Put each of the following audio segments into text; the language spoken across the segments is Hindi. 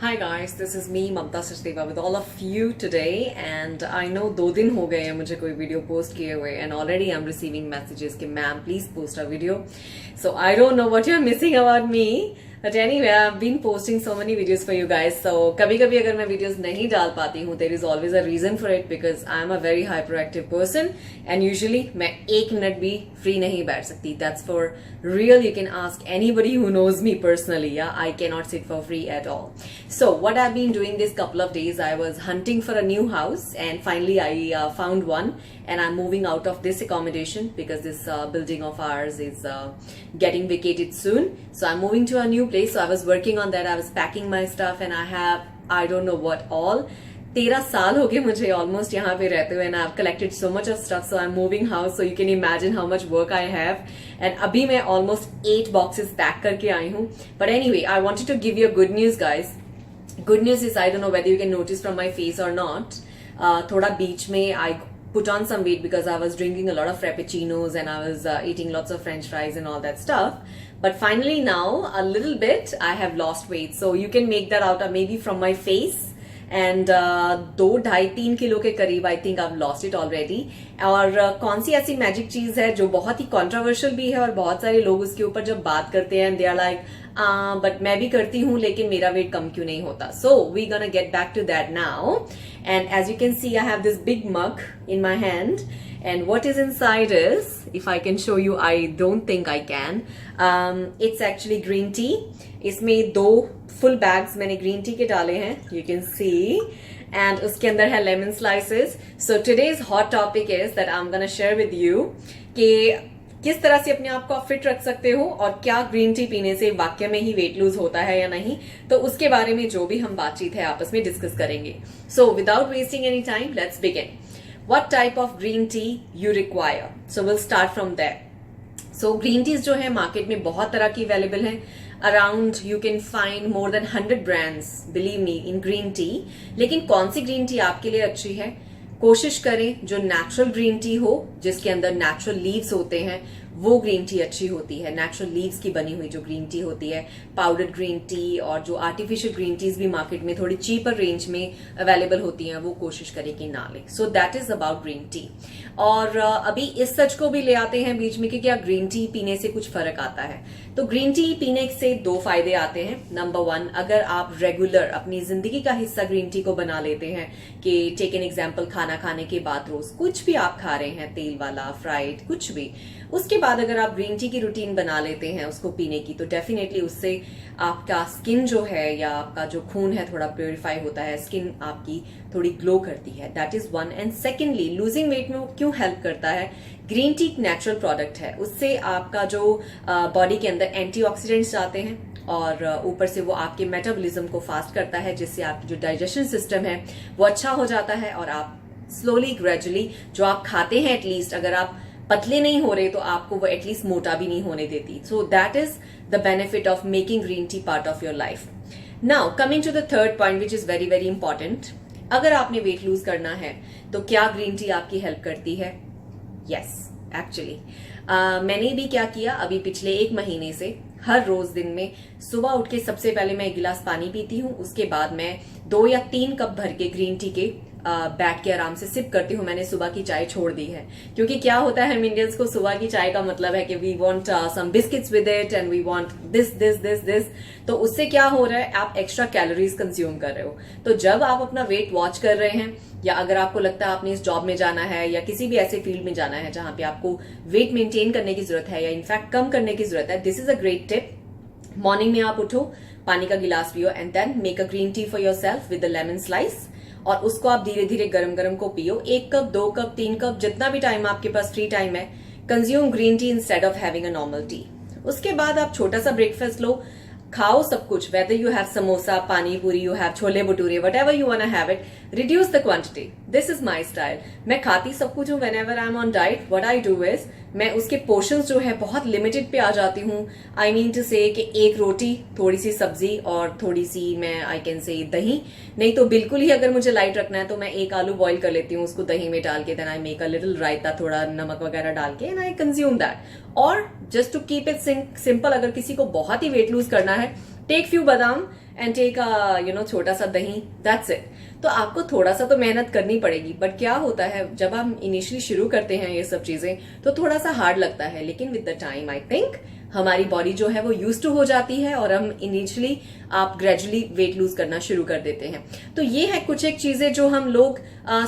Hi guys, this is me Mamta Sachdeva with all of you today and I know 2 दिन हो गए हैं मुझे कोई वीडियो पोस्ट किए हुए and already I'm receiving messages कि ma'am please post a video. So I don't know what you're missing about me. But anyway, I've been posting so many videos for you guys. So कभी कभी अगर मैं videos नहीं डाल पाती हूँ there is always a reason for it because I'm a very hyperactive person and usually मैं 1 मिनट भी free नहीं बैठ सकती. That's for real. You can ask anybody who knows me personally. Yeah, I cannot sit for free at all. So what I've been doing this couple of days, I was hunting for a new house and finally I found one and I'm moving out of this accommodation because this building of ours is getting vacated soon. So I'm moving to a new place. So I was working on that. I was packing my stuff and I have, I don't know what all. 13 साल हो गए मुझे ऑलमोस्ट यहाँ पे रहते हुए and I've collected so much of stuff. So I'm moving house. So you can imagine how much work I have. And अभी मैं almost 8 boxes pack करके आई हूँ. But anyway, I wanted to give you a good news, guys. Good news is I don't know whether you can notice from my face or not. थोड़ा बीच में I put on some weight because I was drinking a lot of frappuccinos and I was eating lots of French fries and all that stuff. But finally now a little bit I have lost weight. So you can make that out maybe from my face. And 2-2.5-3 kilo के करीब I think I lost it already. और कौन सी ऐसी मैजिक चीज है जो बहुत ही कॉन्ट्रोवर्शियल भी है और बहुत सारे लोग उसके ऊपर जब बात करते हैं दे आर लाइक बट मैं भी करती हूँ लेकिन मेरा वेट कम क्यों नहीं होता. So we gonna get back to that now. And as you can see I have this big mug in my hand. And what is inside is, if I can show you, I don't think I can. It's actually green tea. इसमें 2 full bags मैंने green tea के डाले हैं. You can see. And उसके अंदर है lemon slices. So today's hot topic is that I'm gonna share with you कि किस तरह से अपने आप को आप फिट रख सकते हो और क्या ग्रीन टी पीने से वाकई में ही वेट लूज होता है या नहीं. तो उसके बारे में जो भी हम बातचीत है आपस में डिस्कस करेंगे. So without wasting any time, let's begin. What type of green tea you require? So we'll start from there. So green teas जो है मार्केट में बहुत तरह की अवेलेबल हैं. Around you can find more than 100 brands, believe me, in green tea. लेकिन कौन सी ग्रीन टी आपके लिए अच्छी है? कोशिश करें जो नेचुरल ग्रीन टी हो जिसके अंदर नेचुरल लीव्स होते हैं वो ग्रीन टी अच्छी होती है. नेचुरल लीव्स की बनी हुई जो ग्रीन टी होती है. पाउडर ग्रीन टी और जो आर्टिफिशियल ग्रीन टीज भी मार्केट में थोड़ी चीपर रेंज में अवेलेबल होती हैं वो कोशिश करें कि ना ले. सो that is about green tea. और अभी इस सच को भी ले आते हैं बीच में कि क्या ग्रीन टी पीने से कुछ फर्क आता है. तो ग्रीन टी पीने से 2 फायदे आते हैं. नंबर 1, अगर आप रेगुलर अपनी जिंदगी का हिस्सा ग्रीन टी को बना लेते हैं कि टेक एन एग्जाम्पल खाना खाने के बाद रोज कुछ भी आप खा रहे हैं तेल वाला फ्राइड कुछ भी, उसके बाद अगर आप ग्रीन टी की रूटीन बना लेते हैं उसको पीने की तो डेफिनेटली उससे आपका स्किन जो है या आपका जो खून है थोड़ा प्योरीफाई होता है. स्किन आपकी थोड़ी ग्लो करती है. That is 1. And secondly losing weight में क्यों हेल्प करता है? ग्रीन टी एक नेचुरल प्रोडक्ट है. उससे आपका जो बॉडी के अंदर एंटीऑक्सीडेंट्स जाते हैं और ऊपर से वो आपके मेटाबॉलिज्म को फास्ट करता है जिससे आपकी जो डाइजेशन सिस्टम है वो अच्छा हो जाता है और आप स्लोली ग्रेजुअली जो आप खाते हैं एटलीस्ट अगर आप पतले नहीं हो रहे तो आपको वो एटलीस्ट मोटा भी नहीं होने देती. So that is the benefit of making green tea part of your life. Now coming to the third point which is very very important. अगर आपने वेट लूज करना है तो क्या ग्रीन टी आपकी हेल्प करती है? यस, एक्चुअली मैंने भी क्या किया अभी पिछले 1 महीने से हर रोज दिन में सुबह उठ के सबसे पहले मैं 1 गिलास पानी पीती हूँ. उसके बाद मैं 2 या 3 कप भर के ग्रीन टी के बैठ के आराम से सिप करती हूँ. मैंने सुबह की चाय छोड़ दी है क्योंकि क्या होता है हम इंडियंस को सुबह की चाय का मतलब है कि we want some biscuits with it and we want this this this this. तो उससे क्या हो रहा है आप एक्स्ट्रा कैलोरीज कंज्यूम कर रहे हो. तो जब आप अपना वेट वॉच कर रहे हैं या अगर आपको लगता है आपने इस जॉब में जाना है या किसी भी ऐसे फील्ड में जाना है जहां पे आपको वेट मेंटेन करने की जरूरत है या इनफैक्ट कम करने की जरूरत है, this is a great tip. Morning में आप उठो, पानी का गिलास पियो and then make a green tea for yourself with the lemon slice और उसको आप धीरे धीरे गरम गरम को पियो. 1 कप 2 कप 3 कप जितना भी टाइम आपके पास फ्री टाइम है consume green tea instead of having a normal T. उसके बाद आप छोटा सा ब्रेकफास्ट लो, खाओ सब कुछ, whether you have samosa, pani puri, you have chole bhature, whatever you wanna have it, reduce the quantity. This is my style. मैं खाती सब कुछ हूँ whenever I'm on diet. What I do is मैं उसके पोर्शंस जो है बहुत लिमिटेड पे आ जाती हूँ. आई मीन टू से कि 1 रोटी, थोड़ी सी सब्जी और थोड़ी सी मैं आई कैन से दही. नहीं तो बिल्कुल ही अगर मुझे लाइट रखना है तो मैं 1 आलू बॉईल कर लेती हूँ, उसको दही में डाल के then I make a little raita थोड़ा नमक वगैरह डाल के एंड आई कंज्यूम दैट. और just to keep it simple अगर किसी को बहुत ही वेट लूज करना है take few badam and take छोटा सा दही, दैट्स इट। तो आपको थोड़ा सा तो मेहनत करनी पड़ेगी, बट क्या होता है जब हम इनिशियली शुरू करते हैं ये सब चीजें तो थोड़ा सा हार्ड लगता है, लेकिन with the time I think हमारी बॉडी जो है वो यूज टू हो जाती है और हम इनिशियली आप ग्रेजुअली वेट लूज करना शुरू कर देते हैं। तो ये है कुछ एक चीजें जो हम लोग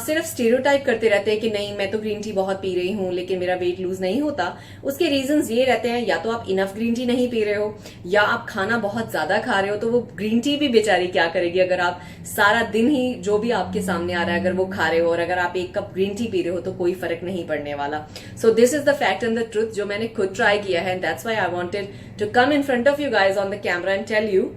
सिर्फ स्टेरियोटाइप करते रहते हैं कि नहीं मैं तो ग्रीन टी बहुत पी रही हूं लेकिन मेरा वेट लूज नहीं होता। उसके रीजंस ये रहते हैं, या तो आप इनफ ग्रीन टी नहीं पी रहे हो, या आप खाना बहुत ज्यादा खा रहे हो। तो वो ग्रीन टी भी बेचारी क्या करेगी अगर आप सारा दिन ही जो भी आपके सामने आ रहा है अगर वो खा रहे हो, और अगर आप 1 कप ग्रीन टी पी रहे हो तो कोई फर्क नहीं पड़ने वाला। So this is the fact and the truth जो मैंने खुद ट्राई किया है, and that's why I wanted to come in front of you guys on the camera and tell you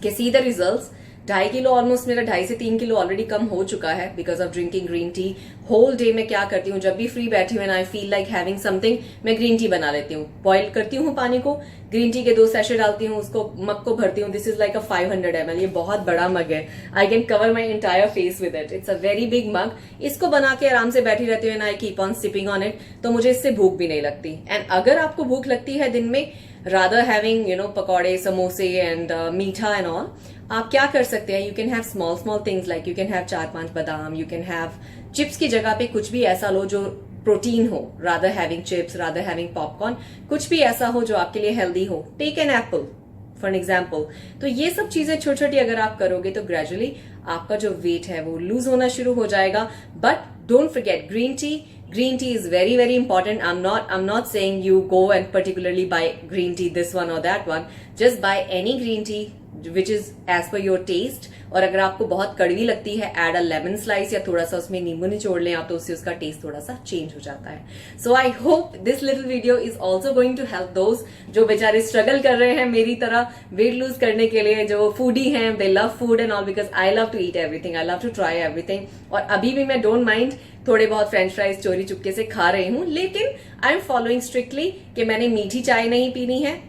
कि see the results. 2.5 kilo almost मेरा 2.5 से 3 किलो ऑलरेडी कम हो चुका है because of drinking green tea. Whole day में क्या करती हूँ, जब भी फ्री बैठी हूँ and I feel like having something, मैं ग्रीन टी बना लेती हूँ। बॉइल करती हूँ पानी को, ग्रीन टी के 2 सैशे डालती हूँ, उसको मग को भरती हूँ। This is like a 500 ml, ये बहुत बड़ा मग है। I can cover my entire face with it, it's a very big mug. इसको बना के आराम से बैठी रहती हूँ and I keep on sipping on it, तो मुझे इससे भूख भी नहीं लगती। एंड अगर आपको भूख लगती है दिन में, रादर हैविंग पकौड़े समोसे एंड मीठा एंड ऑल, आप क्या कर सकते हैं, you can have small things like you can have 4-5 बादाम, यू कैन हैव चिप्स की जगह पे कुछ भी ऐसा लो जो प्रोटीन हो, rather having chips, rather having popcorn, कुछ भी ऐसा हो जो आपके लिए हेल्दी हो। Take an apple for example. तो ये सब चीजें छोटी छोटी अगर आप करोगे तो ग्रेजुअली आपका जो वेट है वो लूज होना शुरू हो जाएगा। But don't forget green tea is very important. I'm not saying you go and particularly buy green tea, this one or that one. Just buy any green tea which is as per your taste. और अगर आपको बहुत कड़वी लगती है, एड अ लेमन स्लाइस या थोड़ा सा उसमें नींबू निचोड़ लें आप, तो उससे उसका टेस्ट थोड़ा सा चेंज हो जाता है। So I hope this little video is also going to help those जो बेचारे स्ट्रगल कर रहे हैं मेरी तरह वेट लूज करने के लिए, जो फूडी हैं, they love food and all, because I love to eat everything, I love to try everything. और अभी भी मैं डोंट माइंड थोड़े बहुत फ्रेंच फ्राइज चोरी चुपके से खा रही हूँ, लेकिन आई एम फॉलोइंग स्ट्रिक्टली कि मैंने मीठी चाय नहीं पीनी है,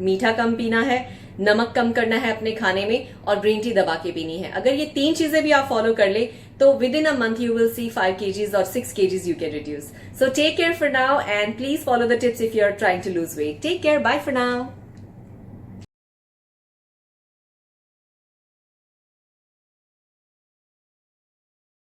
मीठा कम पीना है, नमक कम करना है अपने खाने में, और ग्रीन टी दबा के पीनी है। अगर ये 3 चीजें भी आप फॉलो कर ले तो within a month you will see 5 kgs और 6 kgs you can reduce. So take care for now and please follow the tips if you are trying to lose weight. Take care, bye for now.